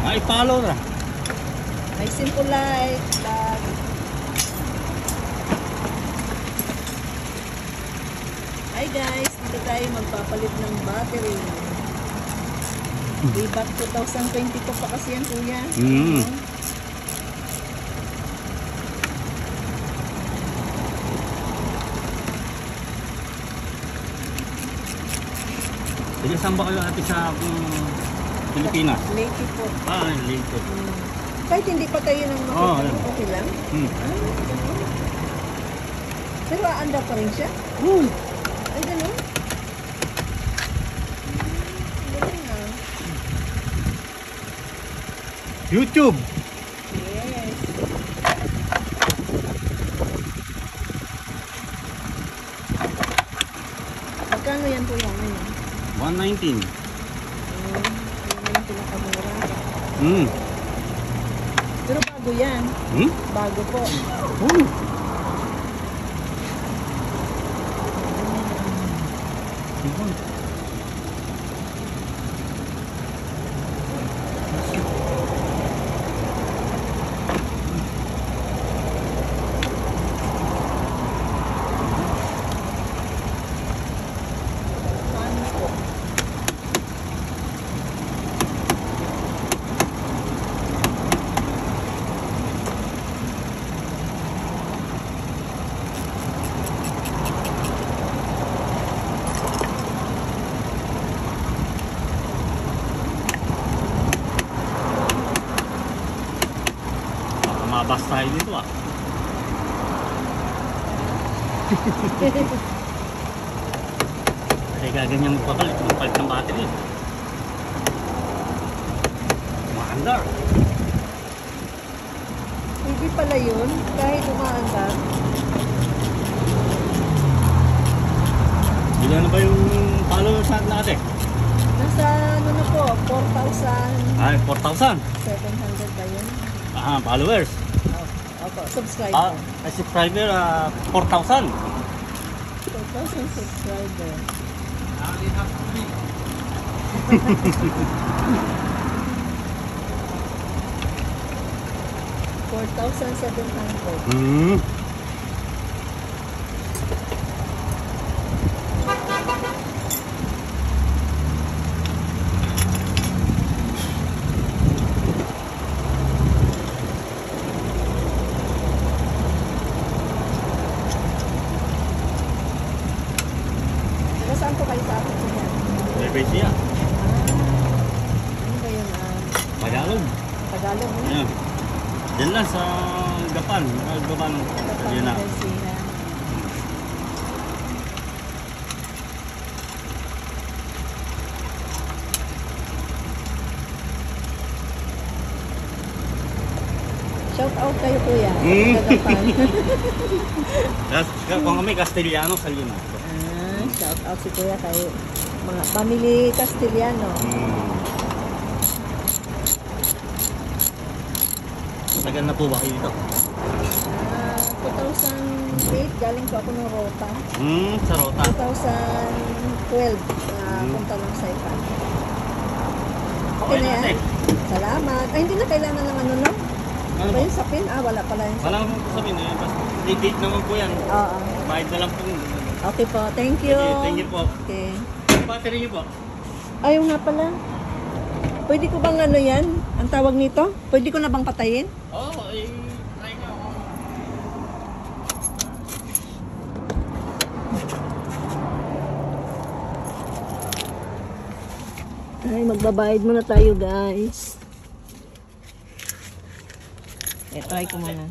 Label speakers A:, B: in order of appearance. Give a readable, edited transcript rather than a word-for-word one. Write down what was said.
A: Ay, follow na.
B: May simple like, vlog. Hi guys, dito tayo magpapalit ng battery. Way back 2022 pa kasi yan, kuya.
A: Sige, saan ba kayo natin sa Pilipinas?
B: Late po.
A: Late.
B: Kahit hindi pa tayo ng makita, okay lang? Ganun. Pero aanda pa rin siya? Ay, gano'n? Galing ah.
A: YouTube!
B: Yes. Magkano yan po yan ngayon?
A: 119.
B: Yan yung pinakamura. Pero bago yan. Bago po.
A: Mabas tayo dito ah. Ay, gaganyan magpapalit ng battery. Umaandar.
B: Hindi pala yun, kahit umaandar.
A: Ilan na ba yung followers natin?
B: Nasa ano na po, 4,700
A: Ay, 4,000.
B: ba yun?
A: Followers.
B: Opo, subscriber.
A: Subscriber, 4,000.
B: 4,000 subscriber. 4,700. Saan po kayo sa akin siya?
A: Nevesia.
B: Ano ba yun?
A: Tagalog.
B: Tagalog, no?
A: Ayan. Diyan lang sa Gapan. Gapan. Diyan na.
B: Shout out kayo, kuya. Sa Gapan.
A: Kung kami Castellano sa Lima.
B: Shout out si kuya kay mga family Castellano.
A: Tagal na po ba kayo dito?
B: 2008 galing po ako ng Rota.
A: Sa Rota.
B: 2012 punta ng Saipan. Okay na yan. Salamat. Ay, hindi na kailangan ng ano, no? Ano ba yung sapin? Wala pala yung sapin.
A: Wala naman po sapin. Date naman po yan.
B: Oo.
A: Bayad na lang po.
B: Okay po. Thank you.
A: Thank you po.
B: Okay.
A: Yung battery niyo po?
B: Ayaw nga pala. Pwede ko bang ano yan? Ang tawag nito? Pwede ko na bang patayin?
A: Oo. Try nga.
B: Ay, magbabayad muna tayo, guys. Try ko muna.